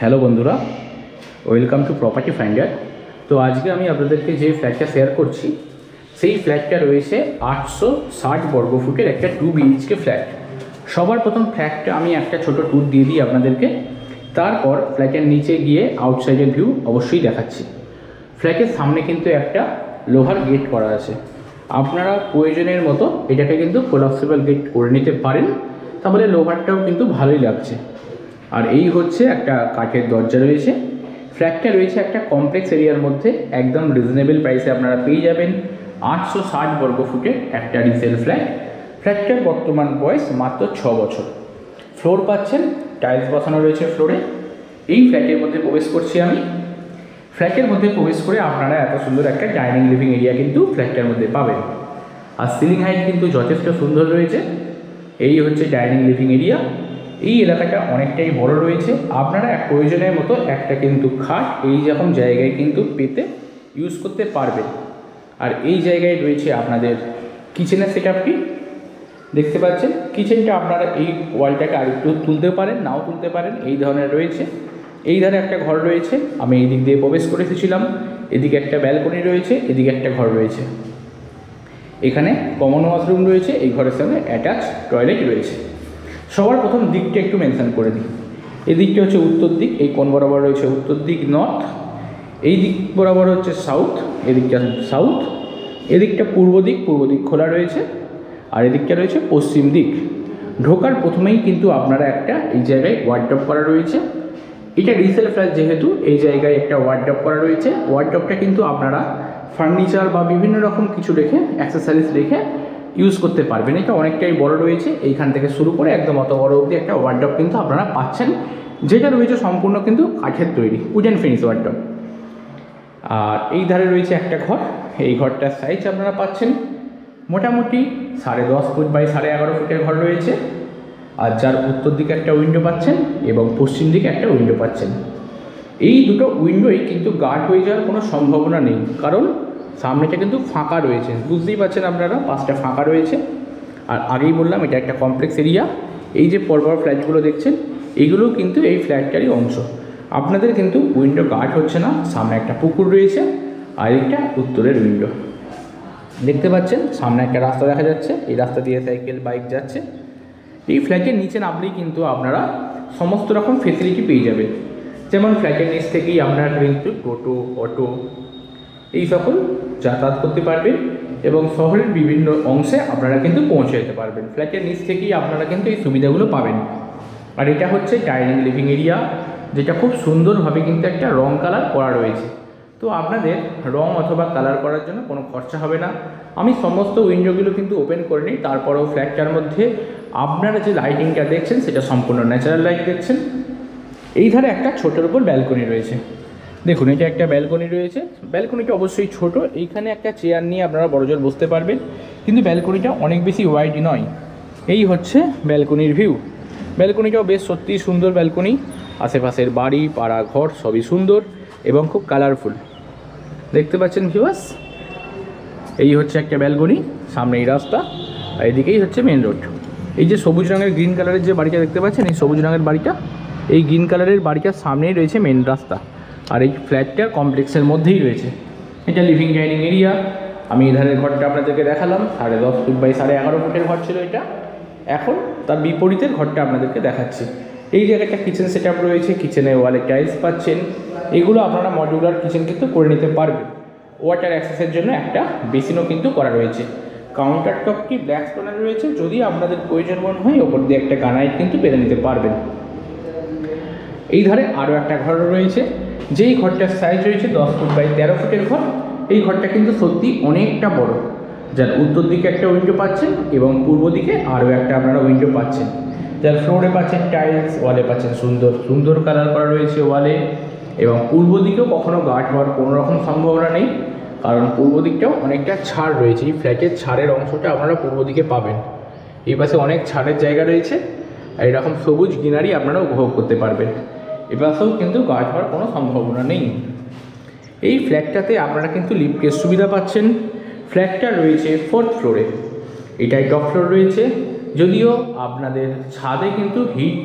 Hello বন্ধুরা, welcome to property finder. তো আজকে আমি আপনাদেরকে যে ফ্ল্যাটটা শেয়ার করছি সেই ফ্ল্যাটটা রয়েছে 860 বর্গফুটের একটা 2 BHK ফ্ল্যাট। সবার প্রথম ফ্ল্যাটটা আমি একটা ছোট ট্যুর দিয়ে দিই আপনাদেরকে, তারপর ফ্ল্যাটের নিচে গিয়ে আউটসাইডের ভিউ অবশ্যই দেখাচ্ছি। ফ্ল্যাটের সামনে কিন্তু একটা লোহার গেট করা আছে, আপনারা প্রয়োজনের মতো এটাকে কিন্তু কোলাপসিবল গেট করে নিতে পারেন, তাহলে লোহারটাও কিন্তু ভালোই লাগছে। আর এই হচ্ছে একটা কাঠের দরজা রয়েছে। ফ্ল্যাটটা রয়েছে একটা কমপ্লেক্স এরিয়ার মধ্যে, একদম রিজনেবল প্রাইসে আপনারা পেয়ে যাবেন 860 বর্গফুটের একটা রিসেল ফ্ল্যাট। ফ্ল্যাটটার বর্তমান বয়স মাত্র 6 বছর। ফ্লোর পাচ্ছেন, টাইলস বসানো রয়েছে ফ্লোরে। এই ফ্ল্যাটের মধ্যে প্রবেশ করছি আমি। ফ্ল্যাটের মধ্যে প্রবেশ করে আপনারা এত সুন্দর একটা ডাইনিং লিভিং এরিয়া কিন্তু ফ্ল্যাটটার মধ্যে পাবেন। আর সিলিং হাইট কিন্তু যথেষ্ট সুন্দর রয়েছে। এই হচ্ছে ডাইনিং লিভিং এরিয়া। এই এলাকাটা অনেকটাই বড় রয়েছে, আপনারা এক প্রয়োজনের মতো একটা কিন্তু খাট এই রকম জায়গায় কিন্তু পেতে ইউজ করতে পারবেন। আর এই জায়গায় রয়েছে আপনাদের কিচেনের সেটআপটি দেখতে পাচ্ছেন। কিচেনটা আপনারা এই ওয়ালটাকে আরেকটু তুলতে পারেন, নাও তুলতে পারেন, এই ধরনের রয়েছে। এই ধারে একটা ঘর রয়েছে, আমি এই দিক দিয়ে প্রবেশ করে এসেছিলাম। এদিকে একটা ব্যালকনি রয়েছে, এদিকে একটা ঘর রয়েছে। এখানে কমন ওয়াশরুম রয়েছে, এই ঘরের সঙ্গে অ্যাটাচ টয়লেট রয়েছে। সবার প্রথম দিকটা একটু মেনশন করে দিই। এই দিকটা হচ্ছে উত্তর দিক, এই কোণ বরাবর রয়েছে উত্তর দিক নর্থ, এই দিক বরাবর হচ্ছে সাউথ, এদিকটা সাউথ, এদিকটা পূর্ব দিক খোলা রয়েছে, আর এদিকটা রয়েছে পশ্চিম দিক। ঢোকার প্রথমেই কিন্তু আপনারা একটা এই জায়গায় ওয়ার্ডরোব করা রয়েছে। এটা রিসেল ফ্ল্যাট যেহেতু এই জায়গায় একটা ওয়ার্ডরোব করা রয়েছে। ওয়ার্ডরোবটা কিন্তু আপনারা ফার্নিচার বা বিভিন্ন রকম কিছু রেখে, অ্যাক্সেসরিজ রেখে ইউজ করতে পারবেন। এটা অনেকটাই বড় রয়েছে, এইখান থেকে শুরু করে একদম অত বড় অবধি একটা ওয়ার্ডরোব কিন্তু আপনারা পাচ্ছেন, যেটা রয়েছে সম্পূর্ণ কিন্তু কাঠের তৈরি, উডেন ফিনিশ ওয়ার্ডরোব। আর এই ধারে রয়েছে একটা ঘর। এই ঘরটার সাইজ আপনারা পাচ্ছেন মোটামুটি 10.5 ফুট বাই 11.5 ফুটের ঘর রয়েছে। আর যার উত্তর দিকে একটা উইন্ডো পাচ্ছেন এবং পশ্চিম দিকে একটা উইন্ডো পাচ্ছেন। এই দুটো উইন্ডোই কিন্তু গার্ড হয়ে যাওয়ার কোনো সম্ভাবনা নেই, কারণ সামনেটা কিন্তু ফাঁকা রয়েছে, বুঝতেই পারছেন আপনারা, পাঁচটা ফাঁকা রয়েছে। আর আগেই বললাম এটা একটা কমপ্লেক্স এরিয়া। এই যে পরপর ফ্ল্যাটগুলো দেখছেন, এইগুলো কিন্তু এই ফ্ল্যাটটারই অংশ। আপনাদের কিন্তু উইন্ডো গার্ড হচ্ছে না। সামনে একটা পুকুর রয়েছে, আর একটা উত্তরের উইন্ডো দেখতে পাচ্ছেন। সামনে একটা রাস্তা দেখা যাচ্ছে, এই রাস্তা দিয়ে সাইকেল বাইক যাচ্ছে। এই ফ্ল্যাটের নিচে নামলেই কিন্তু আপনারা সমস্ত রকম ফেসিলিটি পেয়ে যাবেন, যেমন ফ্ল্যাটের নিচ থেকেই আপনারা কিন্তু টোটো, অটো এই সকল যাতায়াত করতে পারবেন এবং শহরের বিভিন্ন অংশে আপনারা কিন্তু পৌঁছে যেতে পারবেন। ফ্ল্যাটের নিচ থেকেই আপনারা কিন্তু এই সুবিধাগুলো পাবেন। আর এটা হচ্ছে ডাইনিং লিভিং এরিয়া, যেটা খুব সুন্দরভাবে কিন্তু একটা রং কালার করা রয়েছে। তো আপনাদের রং অথবা কালার করার জন্য কোনো খরচা হবে না। আমি সমস্ত উইন্ডোগুলো কিন্তু ওপেন করে নিই, তারপরেও ফ্ল্যাটটার মধ্যে আপনারা যে লাইটিংটা দেখছেন সেটা সম্পূর্ণ ন্যাচারাল লাইট দেখছেন। এই ধারে একটা ছোটোর উপর ব্যালকনি রয়েছে, দেখুন এটা একটা ব্যালকনি রয়েছে। ব্যালকনিটা অবশ্যই ছোট, এইখানে একটা চেয়ার নিয়ে আপনারা বড়জোর বসতে পারবেন, কিন্তু ব্যালকনিটা অনেক বেশি ওয়াইড নয়। এই হচ্ছে ব্যালকনির ভিউ। ব্যালকনিটাও বেশ সত্যিই সুন্দর ব্যালকনি। আশেপাশের বাড়ি, পাড়া, ঘর সবই সুন্দর এবং খুব কালারফুল দেখতে পাচ্ছেন ভিউয়ার্স। এই হচ্ছে একটা ব্যালকনি, সামনে এই রাস্তা, আর এদিকেই হচ্ছে মেন রোড। এই যে সবুজ রঙের গ্রিন কালারের যে বাড়িটা দেখতে পাচ্ছেন, এই সবুজ রঙের বাড়িটা, এই গ্রিন কালারের বাড়িটার সামনেই রয়েছে মেন রাস্তা। আর এই ফ্ল্যাটটা কমপ্লেক্সের মধ্যেই রয়েছে। এটা লিভিং ডাইনিং এরিয়া। আমি এধারের ঘরটা আপনাদেরকে দেখালাম, 10.5 ফুট বাই 11.5 ফুটের ঘর ছিল এটা। এখন তার বিপরীতের ঘরটা আপনাদেরকে দেখাচ্ছি। এই জায়গায় একটা কিচেন সেট আপ রয়েছে, কিচেনের ওয়ালে টাইলস পাচ্ছেন। এগুলো আপনারা মডিউলার কিচেন কিন্তু করে নিতে পারবেন। ওয়াটার অ্যাক্সেসের জন্য একটা বেসিনও কিন্তু করা রয়েছে। কাউন্টার টপটি ব্ল্যাক স্টোনের রয়েছে, যদি আপনাদের প্রয়োজন মনে হয় ওপর দিয়ে একটা গ্রানাইট কিন্তু পেতে নিতে পারবেন। এই ধারে আরও একটা ঘর রয়েছে, যেই ঘরটার সাইজ রয়েছে 10 ফুট বাই 13 ফুটের ঘর। এই ঘরটা কিন্তু সত্যি অনেকটা বড়, যার উত্তর দিকে একটা উইন্ডো পাচ্ছেন এবং পূর্ব দিকে আরও একটা আপনারা উইন্ডো পাচ্ছেন। যার ফ্লোরে পাচ্ছেন টাইলস, ওয়ালে পাচ্ছেন সুন্দর সুন্দর কালার করা রয়েছে ওয়ালে। এবং পূর্ব দিকেও কখনও গার্ড হওয়ার কোনো রকম সম্ভাবনা নেই, কারণ পূর্ব দিকটাও অনেকটা ছাড় রয়েছে। এই ফ্ল্যাটের ছাড়ের অংশটা আপনারা পূর্ব দিকে পাবেন। এই পাশে অনেক ছাড়ের জায়গা রয়েছে, আর এরকম সবুজ গ্রিনারি আপনারা উপভোগ করতে পারবেন। এপাশেও কিন্তু গার্ড হওয়ার কোনো সম্ভাবনা নেই। এই ফ্ল্যাটটাতে আপনারা কিন্তু লিফটের সুবিধা পাচ্ছেন। ফ্ল্যাটটা রয়েছে 4th ফ্লোরে, এটাই টপ ফ্লোর রয়েছে। যদিও আপনাদের ছাদে কিন্তু হিট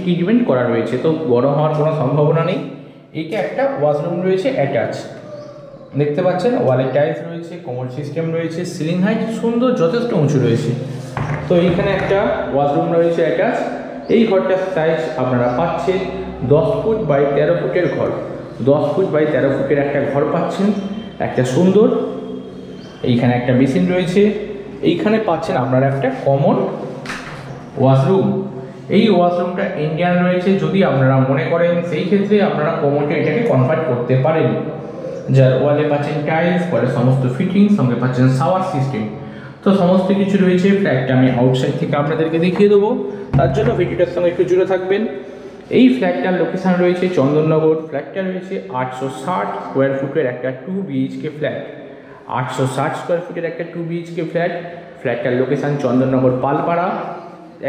ট্রিটমেন্ট করা রয়েছে, তো গরম হওয়ার কোনো সম্ভাবনা নেই। এটা একটা ওয়াশরুম রয়েছে অ্যাটাচ, দেখতে পাচ্ছেন ওয়ালে টাইলস রয়েছে, কোমোড সিস্টেম রয়েছে, সিলিং হাইট সুন্দর যথেষ্ট উঁচু রয়েছে। তো এইখানে একটা ওয়াশরুম রয়েছে অ্যাটাচ। এই ঘরটার সাইজ আপনারা পাচ্ছেন 10 ফুট বাই 13 ফুটের ঘর। 10 ফুট বাই 13 ফুটের একটা ঘর পাচ্ছেন, একটা সুন্দর। এইখানে একটা বেসিন রয়েছে, এইখানে পাচ্ছেন আপনারা একটা কমন ওয়াশরুম। এই ওয়াশরুমটা ইন্ডিয়ান রয়েছে, যদি আপনারা মনে করেন সেই ক্ষেত্রে আপনারা কমনটা এটাকে কনভার্ট করতে পারেন। যার ওয়ালে পাচ্ছেন টাইলস, ওয়ালে সমস্ত ফিটিং, সঙ্গে পাচ্ছেন শাওয়ার সিস্টেম। তো সমস্ত কিছু রয়েছে। ফ্ল্যাটটা আমি আউটসাইড থেকে আপনাদেরকে দেখিয়ে দেবো, তার জন্য ভিডিওটার সঙ্গে একটু জুড়ে থাকবেন। এই ফ্ল্যাটটার লোকেশান রয়েছে চন্দননগর। ফ্ল্যাটটা রয়েছে 860 স্কোয়ার ফুটের একটা 2 BHK ফ্ল্যাট। 860 স্কোয়ার ফুটের একটা 2 BHK ফ্ল্যাট। ফ্ল্যাটটার লোকেশান চন্দননগর পালপাড়া।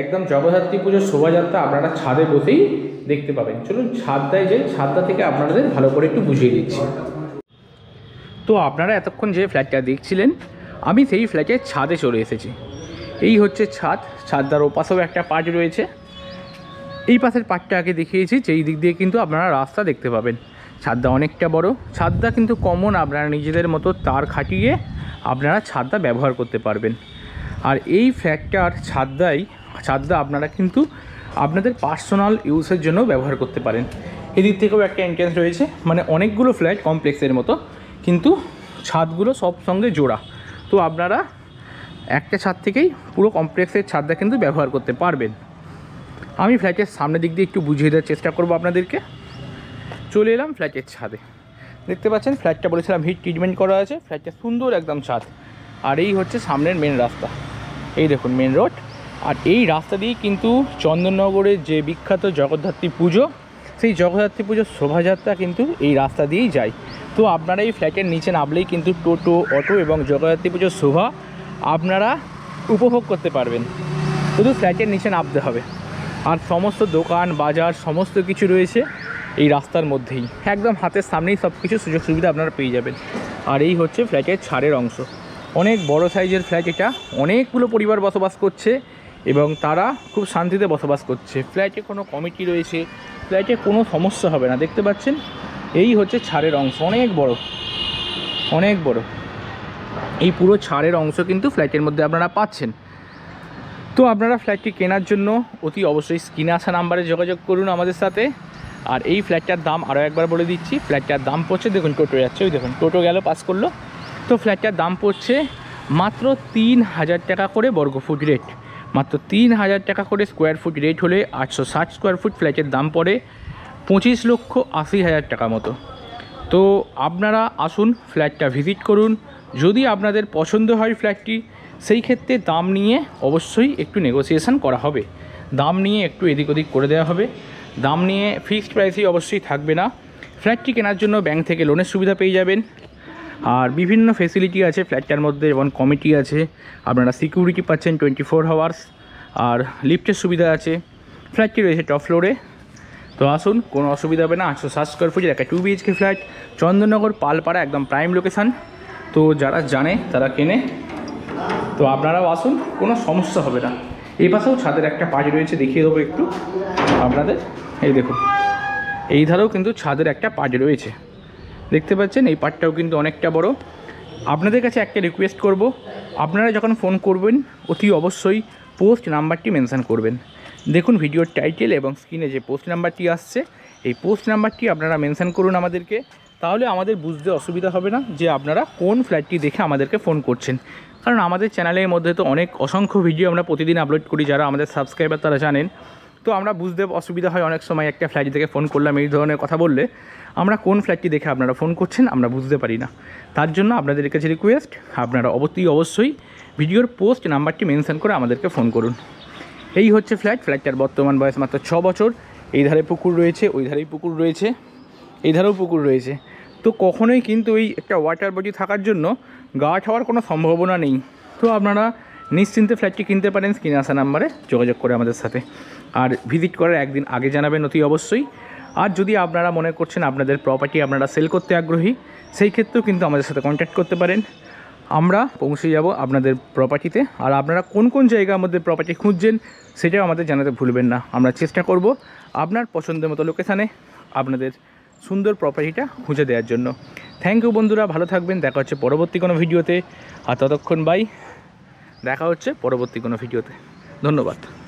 একদম জগদ্ধাত্রী পুজোর শোভাযাত্রা আপনারা ছাদে বসেই দেখতে পাবেন। চলুন ছাদটায় যে ছাদটা থেকে আপনাদের ভালো করে একটু বুঝিয়ে দিচ্ছি। তো আপনারা এতক্ষণ যে ফ্ল্যাটটা দেখছিলেন, আমি সেই ফ্ল্যাটের ছাদে চলে এসেছি। এই হচ্ছে ছাদ। ছাদটার ওপাশেও একটা পার্ট রয়েছে। এই পাশের পার্টটা আগে দেখিয়েছি, যেই দিক দিয়ে কিন্তু আপনারা রাস্তা দেখতে পাবেন। ছাদটা অনেকটা বড়। ছাদটা কিন্তু কমন, আপনারা নিজেদের মতো তার খাটিয়ে আপনারা ছাদটা ব্যবহার করতে পারবেন। আর এই ফ্ল্যাটটার ছাদটা আপনারা কিন্তু আপনাদের পার্সোনাল ইউজের জন্য ব্যবহার করতে পারেন। এদিক থেকেও একটা এন্ট্রেন্স রয়েছে, মানে অনেকগুলো ফ্ল্যাট কমপ্লেক্সের মতো, কিন্তু ছাদগুলো সব সঙ্গে জোড়া। তো আপনারা একটা ছাদ থেকেই পুরো কমপ্লেক্সের ছাদটা কিন্তু ব্যবহার করতে পারবেন। আমি ফ্ল্যাটের সামনের দিক দিয়ে একটু বুঝিয়ে দেওয়ার চেষ্টা করব আপনাদেরকে। চলে এলাম ফ্ল্যাটের ছাদে। দেখতে পাচ্ছেন ফ্ল্যাটটা বলেছিলাম হিট ট্রিটমেন্ট করা আছে। ফ্ল্যাটটা সুন্দর একদম ছাদ। আর এই হচ্ছে সামনের মেন রাস্তা। এই দেখুন মেন রোড। আর এই রাস্তা দিয়েই কিন্তু চন্দননগরের যে বিখ্যাত জগদ্ধাত্রী পুজো, সেই জগদ্ধাত্রী পুজোর শোভাযাত্রা কিন্তু এই রাস্তা দিয়েই যায়। তো আপনারা এই ফ্ল্যাটের নিচে নামলেই কিন্তু টোটো, অটো এবং জগদ্ধাত্রী পুজোর শোভা আপনারা উপভোগ করতে পারবেন। শুধু ফ্ল্যাটের নিচে নামতে হবে। আর সমস্ত দোকান বাজার সমস্ত কিছু রয়েছে এই রাস্তার মধ্যেই, একদম হাতের সামনেই সব কিছু সুযোগ সুবিধা আপনারা পেয়ে যাবেন। আর এই হচ্ছে ফ্ল্যাটের ছাদের অংশ। অনেক বড় সাইজের ফ্ল্যাট এটা। অনেকগুলো পরিবার বসবাস করছে এবং তারা খুব শান্তিতে বসবাস করছে। ফ্ল্যাটে কোনো কমিটি রয়েছে, ফ্ল্যাটে কোনো সমস্যা হবে না। দেখতে পাচ্ছেন এই হচ্ছে ছাদের অংশ, অনেক বড় অনেক বড়। এই পুরো ছাদের অংশ কিন্তু ফ্ল্যাটের মধ্যে আপনারা পাচ্ছেন। তো আপনারা ফ্ল্যাটটি কেনার জন্য অতি অবশ্যই স্ক্রিনে আসা নাম্বারে যোগাযোগ করুন আমাদের সাথে। আর এই ফ্ল্যাটটার দাম আরও একবার বলে দিচ্ছি। ফ্ল্যাটটার দাম পড়ছে, দেখুন টোটো যাচ্ছে, ওই দেখুন টোটো গেল পাস করলো। তো ফ্ল্যাটটার দাম পড়ছে মাত্র 3000 টাকা করে বর্গফুট রেট। মাত্র 3000 টাকা করে স্কোয়ার ফুট রেট হলে 860 স্কোয়ার ফুট ফ্ল্যাটের দাম পড়ে 25,80,000 টাকা মতো। তো আপনারা আসুন, ফ্ল্যাটটা ভিজিট করুন। যদি আপনাদের পছন্দ হয় ফ্ল্যাটটি, সেই ক্ষেত্রে দাম নিয়ে অবশ্যই একটু নেগোসিয়েশন করা হবে। দাম নিয়ে একটু এদিক ওদিক করে দেওয়া হবে। দাম নিয়ে ফিক্সড প্রাইসই অবশ্যই থাকবে না। ফ্ল্যাটটি কেনার জন্য ব্যাংক থেকে লোনের সুবিধা পেয়ে যাবেন। আর বিভিন্ন ফেসিলিটি আছে ফ্ল্যাটটার মধ্যে, যেমন কমিটি আছে, আপনারা সিকিউরিটি পাচ্ছেন 24 আওয়ার্স, আর লিফটের সুবিধা আছে। ফ্ল্যাটটি রয়েছে টপ ফ্লোরে। তো আসুন, কোনো অসুবিধা হবে না। 860 স্কোয়ার ফুটের একটা 2 BHK ফ্ল্যাট, চন্দননগর পালপাড়া, একদম প্রাইম লোকেশান। তো যারা জানে তারা কেনে। তো আপনারাও আসুন, কোনো সমস্যা হবে না। এই পাশেও ছাদের একটা পার্ট রয়েছে, দেখিয়ে দেবো একটু আপনাদের। এই দেখুন, এই ধারেও কিন্তু ছাদের একটা পার্ট রয়েছে, দেখতে পাচ্ছেন। এই পার্টটাও কিন্তু অনেকটা বড়। আপনাদের কাছে একটা রিকোয়েস্ট করব, আপনারা যখন ফোন করবেন অতি অবশ্যই পোস্ট নাম্বারটি মেনশান করবেন। দেখুন ভিডিওর টাইটেল এবং স্ক্রিনে যে পোস্ট নাম্বারটি আসছে, এই পোস্ট নাম্বারটি আপনারা মেনশান করুন আমাদেরকে। তাহলে আমাদের বুঝতে অসুবিধা হবে না যে আপনারা কোন ফ্ল্যাটটি দেখে আমাদেরকে ফোন করছেন। কারণ আমাদের চ্যানেলের মধ্যে তো অসংখ্য ভিডিও আমরা প্রতিদিন আপলোড করি, যারা আমাদের সাবস্ক্রাইবার তারা জানেন। তো আমরা বুঝতে অসুবিধা হয় অনেক সময়, একটা ফ্ল্যাট থেকে ফোন করলাম এই ধরনের কথা বললে আমরা কোন ফ্ল্যাটটি দেখে আপনারা ফোন করছেন আমরা বুঝতে পারি না। তার জন্য আপনাদের কাছে রিকোয়েস্ট, আপনারা অবশ্যই ভিডিওর পোস্ট নাম্বারটি মেনশন করে আমাদেরকে ফোন করুন। এই হচ্ছে ফ্ল্যাটটার বর্তমান বয়স মাত্র 6 বছর। এই ধারে পুকুর রয়েছে, ওই ধারেই পুকুর রয়েছে, এই ধারেও পুকুর রয়েছে। তো কখনোই কিন্তু এই একটা ওয়াটার বডি থাকার জন্য গার্ড হওয়ার কোনো সম্ভাবনা নেই। তো আপনারা নিশ্চিন্তে ফ্ল্যাটটি কিনতে পারেন স্ক্রিনে আসা নাম্বারে যোগাযোগ করে আমাদের সাথে। আর ভিজিট করার একদিন আগে জানাবেন অতি অবশ্যই। আর যদি আপনারা মনে করছেন আপনাদের প্রপার্টি আপনারা সেল করতে আগ্রহী, সেই ক্ষেত্রেও কিন্তু আমাদের সাথে কন্ট্যাক্ট করতে পারেন। আমরা পৌঁছে যাব আপনাদের প্রপার্টিতে। আর আপনারা কোন কোন জায়গার মধ্যে প্রপার্টি খুঁজছেন সেটাও আমাদের জানাতে ভুলবেন না। আমরা চেষ্টা করব আপনার পছন্দের মতো লোকেশানে আপনাদের সুন্দর প্রপার্টিটা খুঁজে দেওয়ার জন্য। থ্যাংক ইউ বন্ধুরা, ভালো থাকবেন। দেখা হচ্ছে পরবর্তী কোনো ভিডিওতে। আর ততক্ষণ বাই, দেখা হচ্ছে পরবর্তী কোনো ভিডিওতে। ধন্যবাদ।